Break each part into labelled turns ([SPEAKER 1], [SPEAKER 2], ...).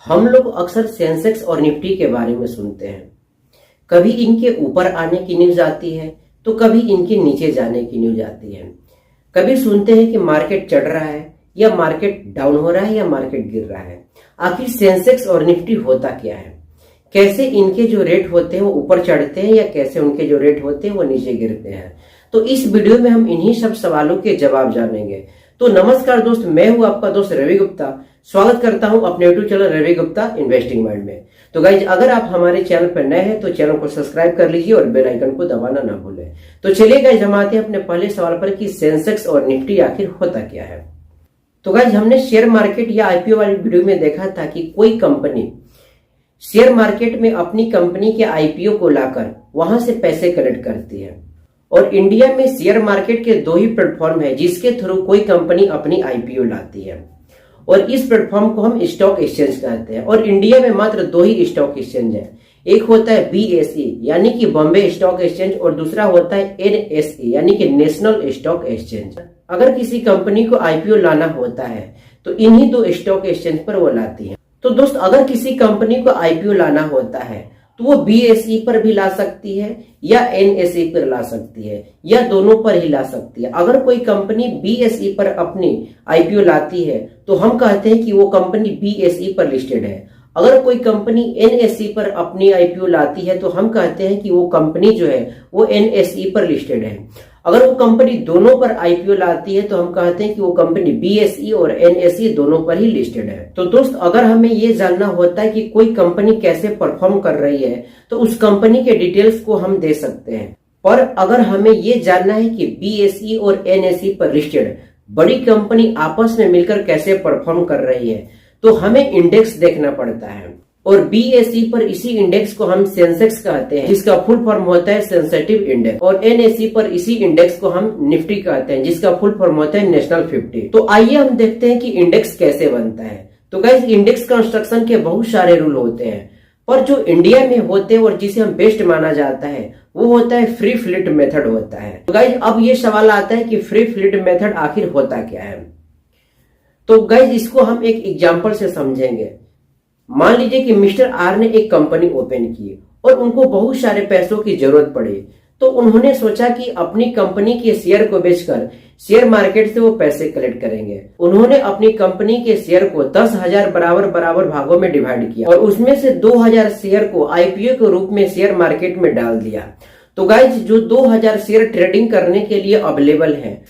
[SPEAKER 1] हम लोग अक्सर सेंसेक्स और निफ्टी के बारे में सुनते हैं। कभी इनके ऊपर आने की न्यूज आती है तो कभी इनके नीचे जाने की न्यूज आती है। कभी सुनते हैं कि मार्केट चढ़ रहा है या मार्केट डाउन हो रहा है या मार्केट गिर रहा है। आखिर सेंसेक्स और निफ्टी होता क्या है, कैसे इनके जो रेट होते हैं वो ऊपर चढ़ते हैं या कैसे उनके जो रेट होते हैं वो नीचे गिरते हैं। तो इस वीडियो में हम इन्हीं सब सवालों के जवाब जानेंगे। तो नमस्कार दोस्त, मैं हूं आपका दोस्त रवि गुप्ता। स्वागत करता हूं अपने YouTube channel Ravi Gupta investing mind में। तो गाइज, अगर आप हमारे चैनल पर नए हैं तो चैनल को सब्सक्राइब कर लीजिए और बेल आइकन को दबाना ना भूलें। तो चलिए गाइज, हम आते हैं अपने पहले सवाल पर कि सेंसेक्स और निफ्टी आखिर होता क्या है। तो गाइज, हमने शेयर मार्केट या आईपीओ वाली वीडियो में देखा था कि कोई कंपनी शेयर मार्केट में अपनी कंपनी के आईपीओ को लाकर वहां से पैसे कलेक्ट करती है। और इंडिया में शेयर मार्केट के दो ही प्लेटफॉर्म है जिसके थ्रू कोई कंपनी अपनी आईपीओ लाती है, और इस प्लेटफॉर्म को हम स्टॉक एक्सचेंज कहते हैं। और इंडिया में मात्र दो ही स्टॉक एक्सचेंज है, एक होता है बीएसई यानी कि बॉम्बे स्टॉक एक्सचेंज और दूसरा होता है एनएसई यानी कि नेशनल स्टॉक एक्सचेंज। अगर किसी कंपनी को आईपीओ लाना होता है तो इन्हीं दो स्टॉक एक्सचेंज पर वो लाती है। तो दोस्त, अगर किसी कंपनी को आईपीओ लाना होता है तो वो बीएसई पर भी ला सकती है या एनएसई पर ला सकती है या दोनों पर ही ला सकती है। अगर कोई कंपनी बीएसई पर अपनी आईपीओ लाती है तो हम कहते हैं कि वो कंपनी बीएसई पर लिस्टेड है। अगर कोई कंपनी एनएसई पर अपनी आईपीओ लाती है तो हम कहते हैं कि वो कंपनी जो है वो एनएसई पर लिस्टेड है। अगर वो कंपनी दोनों पर आईपीओ लाती है तो हम कहते हैं कि वो कंपनी बीएसई और एनएसई दोनों पर ही लिस्टेड है। तो दोस्त, अगर हमें ये जानना होता है कि कोई कंपनी कैसे परफॉर्म कर रही है तो उस कंपनी के डिटेल्स को हम दे सकते हैं। पर अगर हमें ये जानना है कि बीएसई और एनएसई पर लिस्टेड बड़ी कंपनी आपस में मिलकर कैसे परफॉर्म कर रही है तो हमें इंडेक्स देखना पड़ता है। और बीएसई पर इसी इंडेक्स को हम सेंसेक्स कहते हैं जिसका फुल फॉर्म होता है सेंसिटिव इंडेक्स, और एनएसई पर इसी इंडेक्स को हम निफ्टी कहते हैं जिसका फुल फॉर्म होता है नेशनल 50। तो आइए हम देखते हैं कि इंडेक्स कैसे बनता है। तो गाइस, इंडेक्स कंस्ट्रक्शन के बहुत सारे रूल होते हैं, पर जो इंडिया में होते हैं और जिसे हम बेस्ट माना जाता है वो होता है फ्री फ्लिट मेथड होता है। तो गाइस, अब ये सवाल आता है कि फ्री फ्लिट मेथड आखिर होता क्या है। तो गाइस, इसको हम एक एग्जांपल से समझेंगे। मान लीजिए कि मिस्टर आर ने एक कंपनी ओपन की और उनको बहुत सारे पैसों की जरूरत पड़ी, तो उन्होंने सोचा कि अपनी कंपनी के शेयर को बेचकर शेयर मार्केट से वो पैसे कलेक्ट करेंगे। उन्होंने अपनी कंपनी के शेयर को 10,000 बराबर भागों में डिवाइड किया और उसमें से 2,000 शेयर को आईपीओ के रूप में शेयर मार्केट में डाल दिया। तो गाइज, जो 2,000 शेयर ट्रेडिंग करने के लिए अवेलेबल है,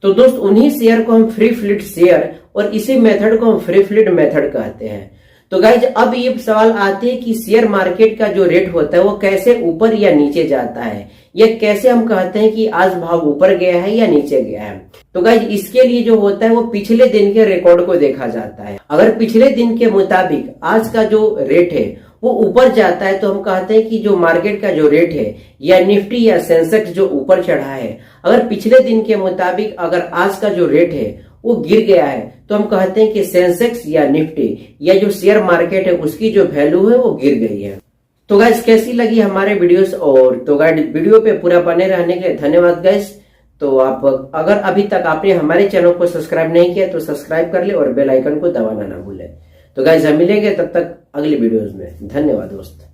[SPEAKER 1] तो दोस्त उन्हीं शेयर को हम फ्री फ्लिट शेयर और इसी मेथड को हम फ्री फ्लिट मेथड कहते हैं। तो गाइज, अब ये सवाल आते हैं कि शेयर मार्केट का जो रेट होता है वो कैसे ऊपर या नीचे जाता है, या कैसे हम कहते हैं कि आज भाव ऊपर गया है या नीचे गया है। तो गाइज, इसके लिए जो होता है वो पिछले दिन के रिकॉर्ड को देखा जाता है। अगर पिछले दिन के मुताबिक आज का जो रेट है वो ऊपर जाता है तो हम कहते हैं कि जो मार्केट का जो रेट है या निफ्टी या सेंसेक्स जो ऊपर चढ़ा है, अगर पिछले दिन के मुताबिक अगर आज का जो रेट है वो गिर गया है तो हम कहते हैं कि सेंसेक्स या निफ्टी या जो शेयर मार्केट है उसकी जो वैल्यू है वो गिर गई है। तो गाइस, कैसी लगी हमारे वीडियोस? और तो गाइस, वीडियो पे पूरा बने रहने के लिए धन्यवाद गाइस। तो आप अगर अभी तक आपने हमारे चैनल को सब्सक्राइब नहीं किया तो सब्सक्राइब कर ले और बेल आइकन को दबाना ना भूले। तो गाइस, हम मिलेंगे तब तक अगली वीडियोस में। धन्यवाद दोस्त।